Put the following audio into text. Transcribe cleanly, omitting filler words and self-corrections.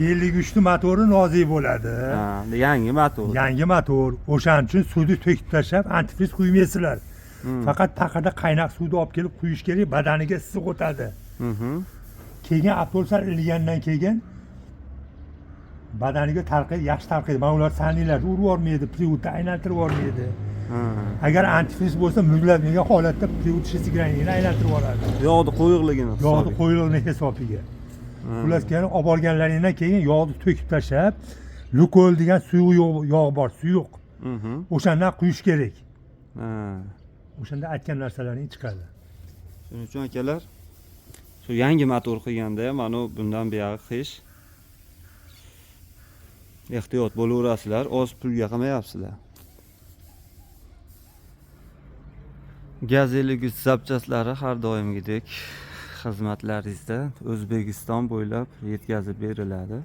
53 motori nozik bo'ladi. Ha, yangi motor. Yangi motor. O'shaning uchun suvni to'kib tashlab, antifriz quymaysizlar. Faqat taqada qaynoq suvni olib kelib quyish kerak, badaniga issiq o'tadi. Keyin avtobuslar ilgandan keyin badaniga talqaydi, yaxshi talqaydi. Mana ular saniylar urib yormaydi, privodni aylantirib yormaydi. Agar antifriz bo'lsa, muzlatmagan holatda privod shesigrangini aylantirib yoradi. Yog'ni quyuqligini. Yog'ni qo'yilgan hisobiga. Xullas keyin olib borganlaringdan keyin yog'ni to'kib tashlab, Lukol degan suyuq yog' bor, suyuq. O'shandan quyish kerak. O'shanda aytgan narsalaring chiqadi. Shuning uchun akalar, shu yangi motor qilganda ham mana bundan buyog'i qish ehtiyot bo'laverasizlar, oz pulga qilmayapsizlar. Gaz eligich zapchaslari har doimgidek xizmatlaringizda O'zbekiston bo'ylab yetkazib beriladi.